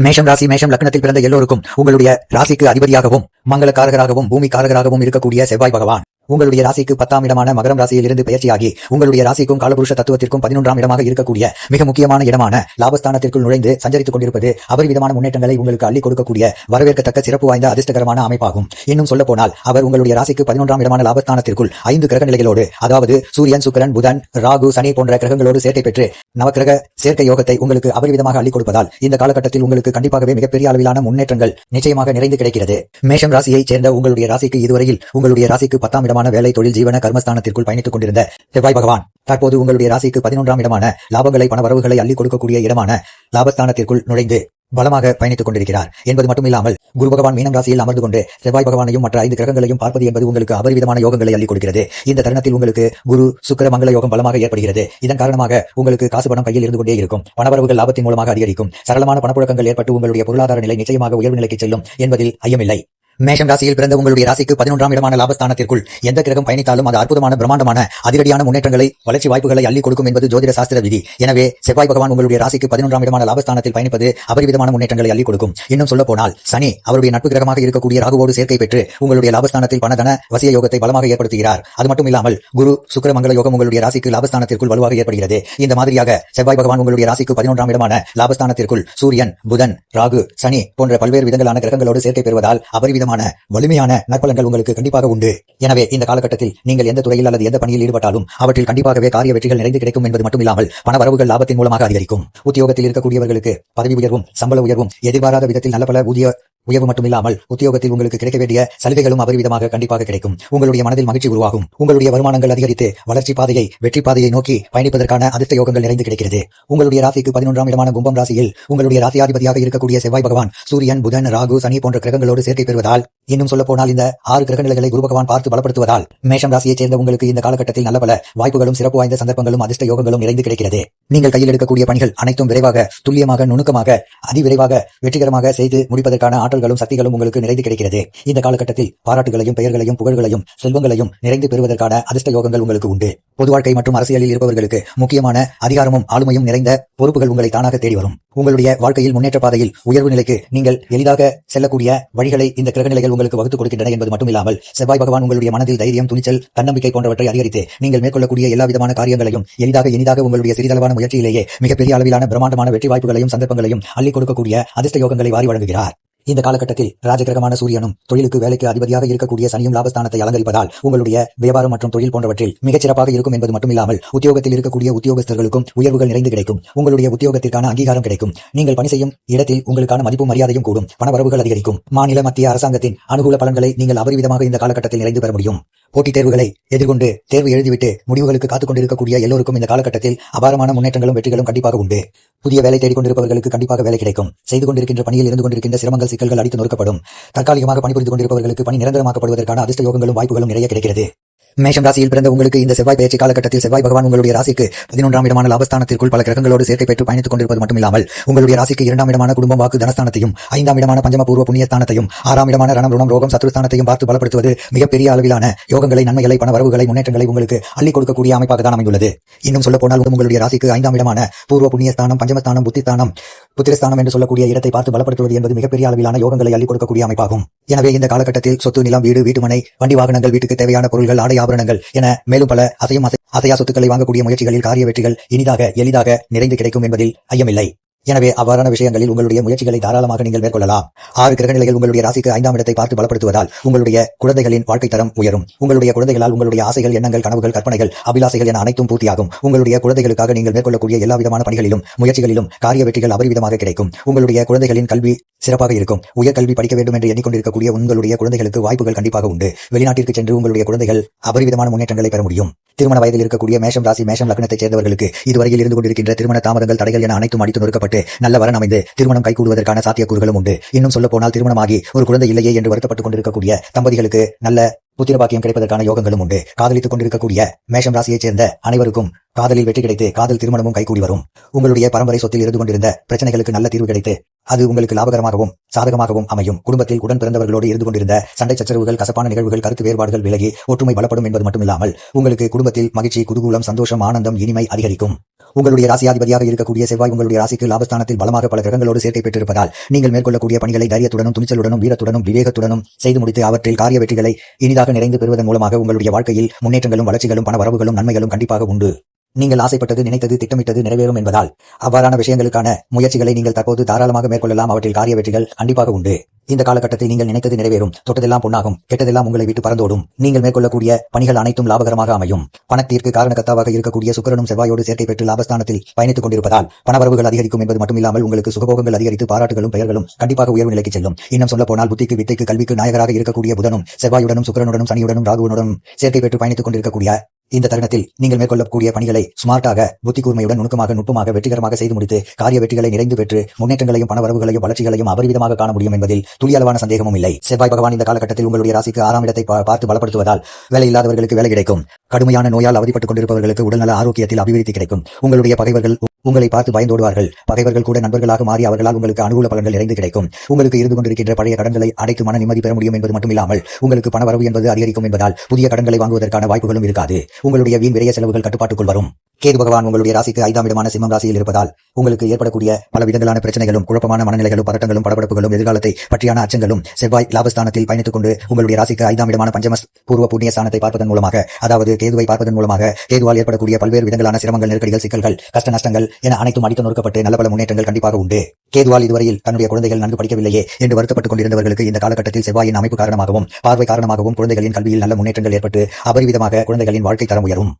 மேஷம் ராசி மேஷம் லக்னத்தில் பிறந்த எல்லோருக்கும் உங்களுடைய ராசிக்கு அதிபதியாகவும் மங்களக்காரகராகவும் பூமிக்காரகராகவும் இருக்கக்கூடிய செவ்வாய் பகவான் உங்களுடைய ராசிக்கு 10ஆம் இடமான மகரம் ராசியில் இருந்து பெயர்ச்சியாகி உங்களுடைய ராசிக்கும் காலபுருஷ தத்துவத்திற்கும் 11ஆம் இடமாக இருக்கக்கூடிய மிக முக்கியமான இடமான லாபஸ்தானத்திற்குள் நுழைந்து சஞ்சரித்துக் கொண்டிருப்பது அபரிவிதமான முன்னேற்றங்களை உங்களுக்கு அள்ளி கொடுக்கக்கூடிய வரவேற்கத்தக்க சிறப்பு வாய்ந்த அதிர்ஷ்டகரமான அமைப்பாகும். இன்னும் சொல்ல போனால் அவர் உங்களுடைய ராசிக்கு 11ஆம் இடமான லாபஸ்தானத்திற்குள் 5 கிரக நிலைகளோடு, அதாவது சூரியன், சுக்கிரன், புதன், ராகு, சனி போன்ற கிரகங்களோடு சேர்க்கை பெற்று நவக்கிரக சேர்க்கை யோகத்தை உங்களுக்கு அபரிவிதமாக அள்ளி கொடுப்பதால் இந்த காலகட்டத்தில் உங்களுக்கு கண்டிப்பாகவே மிகப்பெரிய அளவிலான முன்னேற்றங்கள் நிச்சயமாக நிறைந்து கிடைக்கிறது. மேஷம் ராசியைச் சேர்ந்த உங்களுடைய ராசிக்கு இதுவரையில் உங்களுடைய ராசிக்கு 10ஆம் இடமான வேலை, தொழில், ஜீவன, கர்மஸ்தானத்திற்குள் பயணித்துக் கொண்டிருந்த செவ்வாய் பகவான் தற்போது உங்களுடைய ராசிக்கு 11ஆம் இடமான லாபங்களை, பணவரவுகளை அள்ளி கொடுக்கக்கூடிய இடமான லாபஸ்தானத்திற்குள் நுழைந்து பலமாக பயணித்துக் கொண்டிருக்கிறார் என்பது மட்டுமில்லாமல் குரு பகவான் மீனம் ராசியில் அமர்ந்து கொண்டு செவ்வாய் பகவானையும் மற்ற 5 கிரகங்களையும் பார்ப்பது என்பது உங்களுக்கு அபரிவிதமான யோகங்களை அள்ளி கொடுக்கிறது. இந்த தருணத்தில் உங்களுக்கு குரு சுக்கிர மங்கள யோகம் பலமாக ஏற்படுகிறது. இதன் காரணமாக உங்களுக்கு காசு பணம் கையில் இருந்து கொண்டே இருக்கும். பணவரவுகள் லாபத்தின் மூலமாக அதிகரிக்கும். சரளமான பணப்புழக்கங்கள் ஏற்பட்டு உங்களுடைய பொருளாதார நிலை நிச்சயமாக உயர்வு நிலைக்கு செல்லும் என்பதில் ஐயமில்லை. மேஷம் ராசியில் பிறந்த உங்களுடைய ராசிக்கு 11ஆம் இடமான லாபஸ்தானத்திற்குள் எந்த கிரகம் பயணித்தாலும் அது அற்புதமான பிரம்மாண்டமான அதிரடியான முன்னேற்றங்களை, வளர்ச்சி வாய்ப்புகளை அள்ளி கொடுக்கும் என்பது ஜோதிட சாஸ்திர விதி. எனவே செவ்வாய் பகவான் உங்களுடைய ராசிக்கு 11ஆம் இடமான லாபஸ்தானத்தில் பயணிப்பது அபரிவிதமான முன்னேற்றங்களை அள்ளி கொடுக்கும். இன்னும் சொல்ல போனால் சனி அவருடைய நட்பு கிரகமாக இருக்கக்கூடிய ராகுவோடு சேர்க்கை பெற்று உங்களுடைய லாபஸ்தானத்தில் பணதன வசிய யோகத்தை பலமாக ஏற்படுத்துகிறார். அது மட்டும் இல்லாமல் குரு சுக்கிர மங்கள யோகம் உங்களுடைய ராசிக்கு லாபஸ்தானத்திற்குள் வலுவாக ஏற்படுகிறது. இந்த மாதிரியாக செவ்வாய் பகவான் உங்களுடைய ராசிக்கு 11ஆம் இடமான லாபஸ்தானத்திற்குள் சூரியன், புதன், ராகு, சனி போன்ற பல்வேறு விதங்களான கிரகங்களோடு சேர்க்கை பெறுவதால் அபரிவிதமான வலிமையான நற்பலன்கள் உங்களுக்கு கண்டிப்பாக உண்டு. எனவே இந்த காலகட்டத்தில் நீங்கள் எந்த துறையில் அல்லது எந்த பணியில் ஈடுபட்டாலும் அவற்றில் கண்டிப்பாகவே காரிய வெற்றிகள் நிறைந்து கிடைக்கும் என்பது மட்டுமில்லாமல் பண வரவுகள் லாபத்தின் மூலமாக அதிகரிக்கும். உத்தியோகத்தில் இருக்கக்கூடியவர்களுக்கு பதவி உயர்வும், சம்பள உயர்வும், எதிர்பாராத விதத்தில் நல்ல பல ஊதிய உயர்வு மட்டுமில்லாமல் உத்தியோகத்தில் உங்களுக்கு கிடைக்க வேண்டிய சலுகைகளும் அபரிவிதமாக கண்டிப்பாக கிடைக்கும். உங்களுடைய மனதில் மகிழ்ச்சி உருவாகும். உங்களுடைய வருமானங்கள் அதிகரித்து வளர்ச்சி பாதையை, வெற்றி பாதையை நோக்கி பயணிப்பதற்கான அதிர்ஷ்ட யோகங்கள் நிறைந்து கிடைக்கிறது. உங்களுடைய ராசிக்கு 11ஆம் இடமான கும்பம் ராசியில் உங்களுடைய ராசியாதிபதியாக இருக்கக்கூடிய செவ்வாய் பகவான் சூரியன், புதன், ராகு, சனி போன்ற கிரகங்களோடு சேர்க்கை பெறுவதால், இன்னும் சொல்ல போனால் இந்த 6 கிரக நிலைகளை குரு பகவான் பார்த்து பலப்படுத்துவதால் மேஷம் ராசியைச் சேர்ந்த உங்களுக்கு இந்த காலகட்டத்தில் நல்ல பல வாய்ப்புகளும், சிறப்பு வாய்ந்த சந்தர்ப்பங்களும், அதிர்ஷ்ட யோகங்களும் நிறைந்து கிடைக்கிறது. நீங்கள் கையில் எடுக்கக்கூடிய பணிகள் அனைத்தும் விரைவாக, துல்லியமாக, நுணுக்கமாக, அதிவிரைவாக, வெற்றிகரமாக செய்து முடிப்பதற்கான ஆற்றல்களும் சக்திகளும் உங்களுக்கு நிறைந்து கிடைக்கிறது. இந்த காலகட்டத்தில் பாராட்டுகளையும், பெயர்களையும், புகழ்களையும், செல்வங்களையும் நிறைந்து பெறுவதற்கான அதிர்ஷ்ட யோகங்கள் உங்களுக்கு உண்டு. பொது வாழ்க்கை மற்றும் அரசியலில் இருப்பவர்களுக்கு முக்கியமான அதிகாரமும் ஆளுமையும் நிறைந்த பொறுப்புகள் உங்களை தானாக தேடி வரும். உங்களுடைய வாழ்க்கையில் முன்னேற்ற பாதையில் உயர்வு நிலைக்கு நீங்கள் எளிதாக செல்லக்கூடிய வழிகளை இந்த கிரக நிலைகள் உங்களுக்கு வகுத்துக் கொடுக்கின்றன என்பது மட்டுமில்லாமல் செவ்வாய் பகவான் உங்களுடைய மனதில் தைரியம், துணிச்சல், தன்னம்பிக்கை போன்றவற்றை அதிகரித்து நீங்கள் மேற்கொள்ளக்கூடிய எல்லா விதமான காரியங்களையும் எளிதாக உங்களுடைய சிறிதளவான முயற்சியிலேயே மிகப்பெரிய அளவிலான பிரம்மாண்டமான வெற்றி வாய்ப்புகளையும் சந்தர்ப்பங்களையும் அள்ளிக் கொடுக்கக்கூடிய அதிர்ஷ்ட யோகங்களை வாரி வழங்குகிறார். இந்த காலகட்டத்தில் ராஜகிரகமான சூரியனும் தொழிலுக்கு, வேலைக்கு அதிபதியாக இருக்கக்கூடிய சனியும் லாபஸ்தானத்தை அலங்கரிப்பதால் உங்களுடைய வியாபாரம் மற்றும் தொழில் போன்றவற்றில் மிகச்சிறப்பாக இருக்கும் என்பது மட்டுமில்லாமல் உத்தியோகத்தில் இருக்கக்கூடிய உத்தியோகஸ்தர்களுக்கும் உயர்வுகள் நிறைந்து கிடைக்கும். உங்களுடைய உத்தியோகத்திற்கான அங்கீகாரம் கிடைக்கும். நீங்கள் பணி செய்யும் இடத்தில் உங்களுக்கான மதிப்பும் மரியாதையும் கூடும். பணவரவுகள் அதிகரிக்கும். மாநில, மத்திய அரசாங்கத்தின் அனுகூல பலன்களை நீங்கள் அபரிவிதமாக இந்த காலகட்டத்தில் நிறைந்து பெற முடியும். போட்டித் தேர்வுகளை எதிர்கொண்டு தேர்வு எழுதிவிட்டு முடிவுகளுக்கு காத்துக் கொண்டிருக்கக்கூடிய எல்லோருக்கும் இந்த காலகட்டத்தில் அபாரமான முன்னேற்றங்களும் வெற்றிகளும் கண்டிப்பாக உண்டு. புதிய வேலை தேடிக் கொண்டிருப்பவர்களுக்கு கண்டிப்பாக வேலை கிடைக்கும். செய்து கொண்டிருக்கின்ற பணியில் இருந்து கொண்டிருக்கின்ற சிரமங்கள், சிக்கல்கள் அடித்து நொறுக்கப்படும். தற்காலிகமாக பணிபுரிந்து கொண்டிருப்பவர்களுக்கு பணி நிரந்தரமாக்கப்படுவதற்கான அதிர்ஷ்ட யோகங்களும் வாய்ப்புகளும் நிறைய கிடைக்கிறது. மேஷம் ராசியில் பிறந்த உங்களுக்கு இந்த செவ்வாய் பயிற்சி காலகட்டத்தில் செவ்வாய் பகவான் உங்களுடைய ராசிக்கு 11ஆம் இடமான லாபஸ்தானத்திற்குள் பல கிரகங்களோடு சேர்க்கை பெற்று பயணித்துக் கொண்டிருப்பது மட்டுமில்லாமல் உங்களுடைய ராசிக்கு 2ஆம் இடமான குடும்பம், வாக்கு, தனஸ்தானத்தையும், 5ஆம் இடமான பஞ்சம பூர்வ புண்ணியஸ்தானத்தையும், 6ஆம் இடமான ரணம், ருணம், ரோகம், சத்ருஸ்தானத்தையும் பார்த்து பலப்படுத்துவது மிகப்பெரிய அளவிலான யோகங்களை, நன்மைகளை, பண வரவுகளை, முன்னேற்றங்களை உங்களுக்கு அள்ளிக் கொடுக்கக்கூடிய அமைப்பாக தான் அமைந்துள்ளது. இன்னும் சொல்ல போனால் உங்களுடைய ராசிக்கு 5ஆம் இடமான பூர்வ புண்ணியஸ்தானம், பஞ்சமஸ்தானம், புத்திஸ்தானம், புத்திரஸ்தானம் என்று சொல்லக்கூடிய இடத்தை பார்த்து பலப்படுத்துவது என்பது மிகப்பெரிய அளவிலான யோகங்களை அள்ளிக் கொடுக்கக்கூடிய அமைப்பாகும். எனவே இந்த காலகட்டத்தில் சொத்து, நிலம், வீடு, வீட்டுமனை, வண்டி வாகனங்கள், வீட்டுக்கு தேவையான பொருள்கள், ஆடை ஆபரணங்கள் என மேலும் பல அசையா சொத்துக்களை வாங்கக்கூடிய முயற்சிகளில் காரிய வெற்றிகள் எளிதாக நிறைந்து கிடைக்கும் என்பதில் ஐயமில்லை. எனவே அவ்வாறான விஷயங்களில் உங்களுடைய முயற்சிகளை தாராளமாக நீங்கள் மேற்கொள்ளலாம். 6 கிரக நிலைகள் உங்களுடைய ராசிக்கு 5ஆம் இடத்தை பார்த்து பலப்படுத்துவதால் உங்களுடைய குழந்தைகளின் வாழ்க்கை தரம் உயரும். உங்களுடைய குழந்தைகளால் உங்களுடைய ஆசைகள், எண்ணங்கள், கனவுகள், கற்பனைகள், அபிலாசைகள் என அனைத்தும் பூர்த்தியாகும். உங்களுடைய குழந்தைகளுக்காக நீங்கள் மேற்கொள்ளக்கூடிய எல்லா விதமான பணிகளிலும், முயற்சிகளிலும் காரிய வெற்றிகள் அபரிவிதமாக கிடைக்கும். உங்களுடைய குழந்தைகளின் கல்வி சிறப்பாக இருக்கும். உயர்கல்வி படிக்க வேண்டும் என்று எண்ணிக்கொண்டிருக்கக்கூடிய உங்களுடைய குழந்தைகளுக்கு வாய்ப்புகள் கண்டிப்பாக உண்டு. வெளிநாட்டிற்கு சென்று உங்களுடைய குழந்தைகள் அபரிவிதமான முன்னேற்றங்களை பெற முடியும். திருமண வயதில் இருக்கக்கூடிய மேஷம் ராசி, மேஷம் லக்னத்தைச் சேர்ந்தவர்களுக்கு இதுவரையில் இருந்து கொண்டிருக்கின்ற திருமண தாமதங்கள், தடைகள் என அனைத்தும் அடித்து நொறுக்கப்பட்டு நல்ல வரன் அமைந்து திருமணம் கைகூடுவதற்கான சாத்தியக்கூறுகளும் உண்டு. இன்னும் சொல்ல போனால் திருமணமாகி ஒரு குழந்தை இல்லையே என்று வருத்தப்பட்டுக் கொண்டிருக்கக்கூடிய தம்பதிகளுக்கு நல்ல புத்திர பாக்கியம் கிடைப்பதற்கான யோகங்களும் உண்டு. காதலித்துக் கொண்டிருக்கக்கூடிய மேஷம் ராசியைச் சேர்ந்த அனைவருக்கும் காதலில் வெற்றி கிடைத்து காதல் திருமணமும் கைகூடி வரும். உங்களுடைய பரம்பரை சொத்தில் இருந்து கொண்டிருந்த பிரச்சனைகளுக்கு நல்ல தீர்வு கிடைத்து அது உங்களுக்கு லாபகரமாகவும் சாதகமாகவும் அமையும். குடும்பத்தில் உடன் பிறந்தவர்களோடு இருந்து கொண்டிருந்த சண்டை சச்சரவுகள், கசப்பான நிகழ்வுகள், கருத்து வேறுபாடுகள் விலகி ஒற்றுமை பலப்படும் என்பது மட்டுமில்லாமல் உங்களுக்கு குடும்பத்தில் மகிழ்ச்சி, குதூகூலம், சந்தோஷம், ஆனந்தம், இனிமை அதிகரிக்கும். உங்களுடைய ராசியாதிபதியாக இருக்கக்கூடிய செவ்வாய் உங்களுடைய ராசிக்கு லாபஸ்தானத்தில் பலமாக பல கிரகங்களோடு சேர்க்கை பெற்றிருப்பதால் நீங்கள் மேற்கொள்ளக்கூடிய பணிகளை தைரியத்துடனும் துணிச்சலுடனும் வீரத்துடனும் விவேகத்துடனும் செய்து முடித்து அவற்றில் காரிய வெற்றிகளை இனிதாக நிறைந்து பெறுவதன் மூலமாக உங்களுடைய வாழ்க்கையில் முன்னேற்றங்களும் வளர்ச்சிகளும் பண வரவுகளும் நன்மைகளும் கண்டிப்பாக உண்டு. நீங்கள் ஆசைப்பட்டது, நினைத்தது, திட்டமிட்டது நிறைவேறும் என்பதால் அவ்வாறான விஷயங்களுக்கான முயற்சிகளை நீங்கள் தற்போது தாராளமாக மேற்கொள்ளலாம். அவற்றில் காரிய வெற்றிகள் கண்டிப்பாக உண்டு. இந்த காலகட்டத்தில் நீங்கள் நினைத்தது நிறைவேறும். தொட்டதெல்லாம் பொன்னாகும், கெட்டதெல்லாம் உங்களை விட்டு பறந்தோடும். நீங்கள் மேற்கொள்ளக்கூடிய பணிகள் அனைத்தும் லாபகரமாக அமையும். பணத்திற்கு காரணகர்த்தாவாக இருக்கக்கூடிய சுக்கிரனும் செவ்வாயோடு சேர்க்கை பெற்று லாபஸ்தானத்தில் பயணித்துக் கொண்டிருப்பதால் பணவரவுகள் அதிகரிக்கும் என்பது மட்டுமில்லாமல் உங்களுக்கு சுகபோகங்கள் அதிகரித்து பாராட்டுகளும் பெயர்களும் கண்டிப்பாக உயர்வு நிலைக்கு செல்லும். இன்னும் சொல்ல போனால் புத்திக்கு, வித்தைக்கு, கல்விக்கு நாயகராக இருக்கக்கூடிய புதனும் செவ்வாயுடனும் சுக்கிரனுடனும் சனியுடனும் ராகுவனுடனும் சேர்க்கை பெற்று பயணித்துக் கொண்டிருக்கக்கூடிய இந்த தருணத்தில் நீங்கள் மேற்கொள்ளக்கூடிய பணிகளை ஸ்மார்ட்டாக, புத்தி கூர்மையுடன், நுணுக்கமாக, நுட்பமாக, வெற்றிகரமாக செய்து முடித்து காரிய வெற்றிகளை நிறைந்து பெற்று முன்னேற்றங்களையும் பணவரவுகளையும் வளர்ச்சிகளையும் அபரிவிதமாக காண முடியும் என்பதில் துளியளவான சந்தேகமும் இல்லை. செவ்வாய் பகவான் இந்த காலகட்டத்தில் உங்களுடைய ராசிக்கு 6ஆம் இடத்தை பார்த்து பலப்படுத்துவதால் வேலை இல்லாதவர்களுக்கு வேலை கிடைக்கும். கடுமையான நோயால் அவதிப்பட்டுக் கொண்டிருப்பவர்களுக்கு உடல்நல ஆரோக்கியத்தில் அபிவிருத்தி கிடைக்கும். உங்களுடைய பகைவர்கள் உங்களை பார்த்து பயந்தோடுவார்கள். பகைவர்கள் கூட நண்பர்களாக மாறி அவர்களால் உங்களுக்கு அனுகூல பலன்கள் நிறைந்து கிடைக்கும். உங்களுக்கு இருந்து கொண்டிருக்கின்ற பழைய கடன்களை அடைத்து மன நிம்மதி பெற முடியும் என்பது மட்டுமில்லாமல் உங்களுக்கு பண வரவு என்பது அதிகரிக்கும் என்பதால் புதிய கடன்களை வாங்குவதற்கான வாய்ப்புகளும் இருக்காது. உங்களுடைய வீண் விரைய செலவுகள் கட்டுப்பாட்டுக்குள் வரும். கேது பகவான் உங்களுடைய ராசிக்கு 5ஆம் இடமான சிம்மம் ராசியில் இருப்பதால் உங்களுக்கு ஏற்படக்கூடிய பல விதங்களான பிரச்சனைகளும், குழப்பமான மனநிலைகளும், பதட்டங்களும், படபடப்புகளும், எதிர்காலத்தை பற்றியான அச்சங்களும் செவ்வாய் லாபஸ்தானத்தில் பயணித்துக் கொண்டு உங்களுடைய ராசிக்கு 5ஆம் இடமான பஞ்சம பூர்வ புண்ணிய ஸ்தானத்தை பார்ப்பதன் மூலமாக, அதாவது கேதுவை பார்ப்பதன் மூலமாக கேதுவால் ஏற்படக்கூடிய பல்வேறு விதங்களான சிரமங்கள், நெருக்கடிகள், சிக்கல்கள், கஷ்ட நஷ்டங்கள் என அனைத்தும் அடித்து நொறுக்கப்பட்டு நல்ல பல முன்னேற்றங்கள் கண்டிப்பாக உண்டு. கேதுவால் இதுவரையில் தன்னுடைய குழந்தைகள் நன்கு படிக்கவில்லையே என்று வருத்தப்பட்டுக் கொண்டிருந்தவர்களுக்கு இந்த காலகட்டத்தில் செவ்வாயின் அமைப்பு காரணமாகவும் பார்வை காரணமாகவும் குழந்தைகளின் கல்வியில் நல்ல முன்னேற்றங்கள் ஏற்பட்டு அபரிவிதமாக குழந்தைகளின் வாழ்க்கை தரம் உயரும்.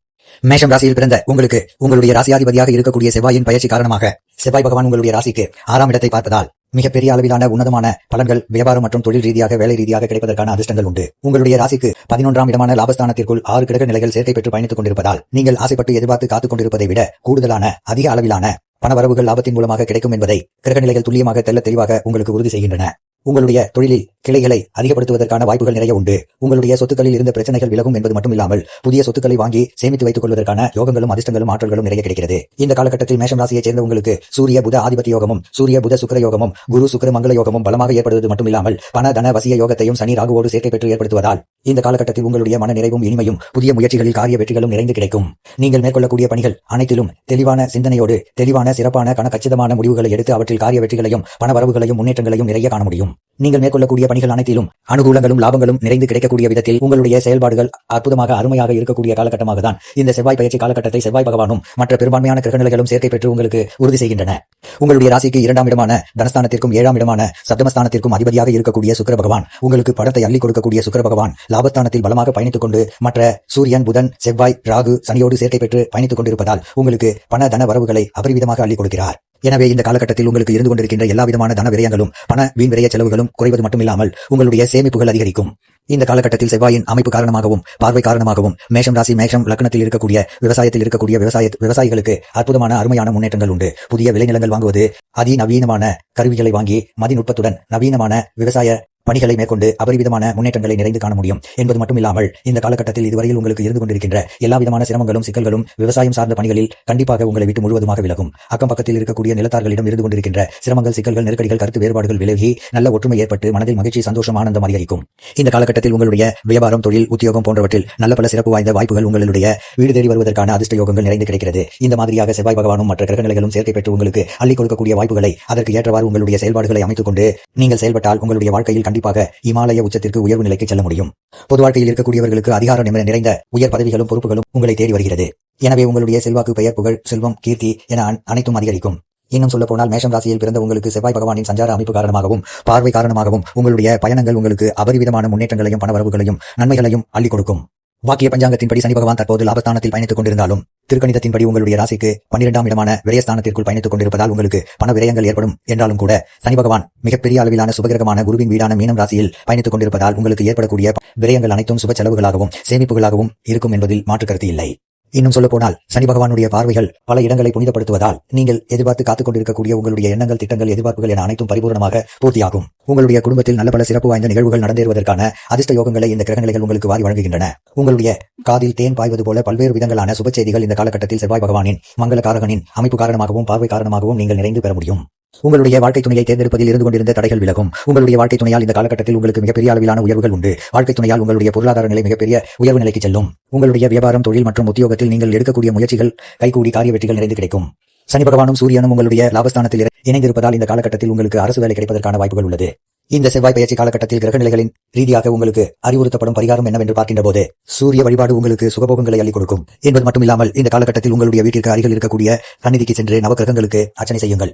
மேஷம் ராசியில் பிறந்த உங்களுக்கு உங்களுடைய ராசியாதிபதியாக இருக்கக்கூடிய செவ்வாயின் பயிற்சி காரணமாக செவ்வாய் பகவான் உங்களுடைய ராசிக்கு 6ஆம் இடத்தை பார்ப்பதால் மிகப்பெரிய அளவிலான உன்னதமான பலன்கள் வியாபாரம் மற்றும் தொழில் ரீதியாக, வேலை ரீதியாக கிடைப்பதற்கான அதிர்ஷ்டங்கள் உண்டு. உங்களுடைய ராசிக்கு 11ஆம் இடமான லாபஸ்தானத்திற்குள் 6 கிரக நிலைகள் சேர்க்கை பெற்று பயணித்துக் கொண்டிருப்பதால் நீங்கள் ஆசைப்பட்டு எதிர்பார்த்து காத்துக் கொண்டிருப்பதை விட கூடுதலான அதிக அளவிலான பண வரவுகள் லாபத்தின் மூலமாக கிடைக்கும் என்பதை கிரக நிலைகள் துல்லியமாக தெள்ள தெளிவாக உங்களுக்கு உறுதி செய்கின்றன. உங்களுடைய தொழிலில் கிளைகளை அதிகப்படுத்துவதற்கான வாய்ப்புகள் நிறைய உண்டு. உங்களுடைய சொத்துக்களில் இருந்த பிரச்சனைகள் விலகும் என்பது மட்டுமில்லாமல் புதிய சொத்துக்களை வாங்கி சேமித்து வைத்துக் கொள்வதற்கான யோகங்களும் அதிர்ஷ்டங்களும் ஆற்றல்களும் நிறைய கிடைக்கிறது. இந்த காலகட்டத்தில் மேஷம் ராசியைச் சேர்ந்த உங்களுக்கு சூரிய புத ஆதிபத்திய யோகமும், சூரிய புத சுக்கிர யோகமும், குரு சுக்கிர மங்கள யோகமும் பலமாக ஏற்படுவது மட்டுமில்லாமல் பண தன வசிய யோகத்தையும் சனி ராகுவோடு சேர்க்கை பெற்று ஏற்படுத்துவதால் இந்த காலகட்டத்தில் உங்களுடைய மன நிறைவும் இனிமையும் புதிய முயற்சிகளில் காரிய வெற்றிகளும் நிறைந்து கிடைக்கும். நீங்கள் மேற்கொள்ளக்கூடிய பணிகள் அனைத்திலும் தெளிவான சிந்தனையோடு தெளிவான சிறப்பான கச்சிதமான முடிவுகளை எடுத்து அவற்றில் காரிய வெற்றிகளையும் பண வரவுகளையும் முன்னேற்றங்களையும் நிறைய காண முடியும். நீங்கள் மேற்கொள்ளக்கூடிய பணிகள் அனைத்திலும் அனுகூலங்களும் லாபங்களும் நிறைந்து கிடைக்கக்கூடிய விதத்தில் உங்களுடைய செயல்பாடுகள் அற்புதமாக அருமையாக இருக்கக்கூடிய காலகட்டமாக தான் இந்த செவ்வாய் பயிற்சி காலகட்டத்தை செவ்வாய் பகவானும் மற்ற பெரும்பான்மையான கிரகநிலைகளும் சேர்க்கை பெற்று உங்களுக்கு உறுதி செய்கின்றன. உங்களுடைய ராசிக்கு 2ஆம் இடமான தனஸ்தானத்திற்கும் 7ஆம் இடமான சப்தமஸ்தானத்திற்கும் அதிபதியாக இருக்கக்கூடிய சுக்கிர பகவான் உங்களுக்கு படத்தை அள்ளி கொடுக்கக்கூடிய சுக்கிர பகவான் லாபஸ்தானத்தில் பலமாக பயணித்துக் கொண்டு மற்ற சூரியன், புதன், செவ்வாய், ராகு, சனியோடு சேர்க்கை பெற்று பயணித்துக் கொண்டிருப்பதால் உங்களுக்கு பண தன வரவுகளை அபரிவிதமாக அள்ளி கொடுக்கிறார். எனவே இந்த காலகட்டத்தில் உங்களுக்கு இருந்து கொண்டிருக்கின்ற எல்லா விதமான தன விரயங்களும் பண வீண் விரய செலவுகளும் குறைவது மட்டுமில்லாமல் உங்களுடைய சேமிப்புகள் அதிகரிக்கும். இந்த காலகட்டத்தில் செவ்வாயின் அமைப்பு காரணமாகவும் பார்வை காரணமாகவும் மேஷம் ராசி, மேஷம் லக்னத்தில் இருக்கக்கூடிய விவசாயத்தில் இருக்கக்கூடிய விவசாயிகளுக்கு அற்புதமான அருமையான முன்னேற்றங்கள் உண்டு. புதிய விளைநிலங்கள் வாங்குவது, அதிநவீனமான கருவிகளை வாங்கி மதிநுட்பத்துடன் நவீனமான விவசாய பணிகளை மேற்கொண்டு அபரிவிதமான முன்னேற்றங்களை நிறைந்து காண முடியும் என்பது மட்டுமில்லாமல் இந்த காலகட்டத்தில் இதுவரையில் உங்களுக்கு இருந்து கொண்டிருக்கின்ற எல்லா விதமான சிரமங்களும், சிக்கல்களும் விவசாயம் சார்ந்த பணிகளில் கண்டிப்பாக உங்களை விட்டு முழுவதுமாக விலகும். அக்கம் பக்கத்தில் இருக்கக்கூடிய நிலத்தார்களிடம் இருந்து கொண்டிருக்கின்ற சிரமங்கள், சிக்கல்கள், நெருக்கடிகள், கருத்து வேறுபாடுகள் விலகி நல்ல ஒற்றுமை ஏற்பட்டு மனதில் மகிழ்ச்சி, சந்தோஷம், ஆனந்தம் அதிகரிக்கும். இந்த காலகட்டத்தில் உங்களுடைய வியாபாரம், தொழில், உத்தியோகம் போன்றவற்றில் நல்ல பல சிறப்பு வாய்ந்த வாய்ப்புகள் உங்களுடைய வீடு தேடி வருவதற்கான அதிர்ஷ்ட யோகங்கள் நிறைந்து கிடைக்கிறது. இந்த மாதிரியாக செவ்வாய் பகவானும் மற்ற கிரகநிலைகளும் சேர்க்கை பெற்று உங்களுக்கு அள்ளி கொடுக்கக்கூடிய வாய்ப்புகளை அதற்கு ஏற்றவாறு உங்களுடைய செயல்பாடுகளை அமைத்துக் கொண்டு நீங்கள் செயல்பட்டால் உங்களுடைய வாழ்க்கையில் கண்டிப்பாக இமாலய உச்சத்திற்கு உயர்வு நிலைக்கு செல்ல முடியும். பொது வாழ்க்கையில் இருக்கக்கூடியவர்களுக்கு அதிகாரம் நிறைந்த உயர் பதவிகளும் பொறுப்புகளும் உங்களை தேடி வருகிறது. எனவே உங்களுடைய செல்வாக்கு, பெயர், புகழ், செல்வம், கீர்த்தி என அனைத்தும் அதிகரிக்கும். இன்னும் சொல்ல போனால் மேஷம் ராசியில் பிறந்த உங்களுக்கு செவ்வாய் பகவானின் சஞ்சார அமைப்பு காரணமாகவும் பார்வை காரணமாகவும் உங்களுடைய பயணங்கள் உங்களுக்கு அபரிவிதமான முன்னேற்றங்களையும் பண வரவுகளையும் நன்மைகளையும் அள்ளி கொடுக்கும். வாக்கிய பஞ்சாங்கத்தின்படி சனி பகவான் தற்போது லாபஸ்தானத்தில் பயணித்துக் கொண்டிருந்தாலும் திருக்கணிதத்தின்படி உங்களுடைய ராசிக்கு 12ஆம் இடமான விரயஸ்தானத்திற்குள் பயணித்துக் கொண்டிருப்பதால் உங்களுக்கு பண விரயங்கள் ஏற்படும் என்றாலும் கூட சனி பகவான் மிகப்பெரிய அளவிலான சுபகிரகமான குருவின் வீடான மீனம் ராசியில் பயணித்துக் கொண்டிருப்பதால் உங்களுக்கு ஏற்படக்கூடிய விரயங்கள் அனைத்தும் சுப செலவுகளாகவும் சேமிப்புகளாகவும் இருக்கும் என்பதில் மாற்று கருத்து இல்லை. இன்னும் சொல்ல போனால் சனி பகவானுடைய பார்வைகள் பல இடங்களை புனிதப்படுத்துவதால் நீங்கள் எதிர்பார்த்து காத்துக் கொண்டிருக்கக்கூடிய உங்களுடைய எண்ணங்கள், திட்டங்கள், எதிர்பார்ப்புகள் என அனைத்தும் பரிபூர்ணமாக பூர்த்தியாகும். உங்களுடைய குடும்பத்தில் நல்ல பல சிறப்பு வாய்ந்த நிகழ்வுகள் நடந்தேறுவதற்கான அதிர்ஷ்ட யோகங்களை இந்த கிரகநிலைகள் உங்களுக்கு வாரி வழங்குகின்றன. உங்களுடைய காதில் தேன் பாய்வது போல பல்வேறு விதங்களான சுப செய்திகள் இந்த காலகட்டத்தில் செவ்வாய் பகவானின் மங்கள காரகனின் அமைப்பு காரணமாகவும் பார்வை காரணமாகவும் நீங்கள் நிறைந்து பெற முடியும். உங்களுடைய வாழ்க்கை துணையை தேர்ந்தெடுப்பதில் இருந்து கொண்டிருந்த தடைகள் விலகும். உங்களுடைய வாழ்க்கை துணையால் இந்த காலகட்டத்தில் உங்களுக்கு மிகப்பெரிய அளவிலான உயர்வுகள் உண்டு. வாழ்க்கை துணையால் உங்களுடைய பொருளாதார நிலை மிகப்பெரிய உயர்வு நிலைக்கு செல்லும். உங்களுடைய வியாபாரம், தொழில் மற்றும் உத்தியோகத்தில் நீங்கள் எடுக்கக்கூடிய முயற்சிகள் கைகூடி காரிய வெற்றிகள் நிறைந்து கிடைக்கும். சனி பகவானும் சூரியனும் உங்களுடைய லாபஸ்தானத்தில் இணைந்திருப்பதால் இந்த காலகட்டத்தில் உங்களுக்கு அரசு வேலை கிடைப்பதற்கான வாய்ப்புகள் உள்ளது. இந்த செவ்வாய் பயிற்சி காலகட்டத்தில் கிரக நிலைகளின் ரீதியாக உங்களுக்கு அறிவுறுத்தப்படும் பரிகாரம் என்னவென்று பார்க்கின்ற போது, சூரிய வழிபாடு உங்களுக்கு சுகபோகங்களை அள்ளிக் கொடுக்கும் என்பது மட்டுமில்லாமல் இந்த காலகட்டத்தில் உங்களுடைய வீட்டிற்கு அருகில் இருக்கக்கூடிய சந்நிதிக்கு சென்று நவகிரகங்களுக்கு அர்ச்சனை செய்யுங்கள்.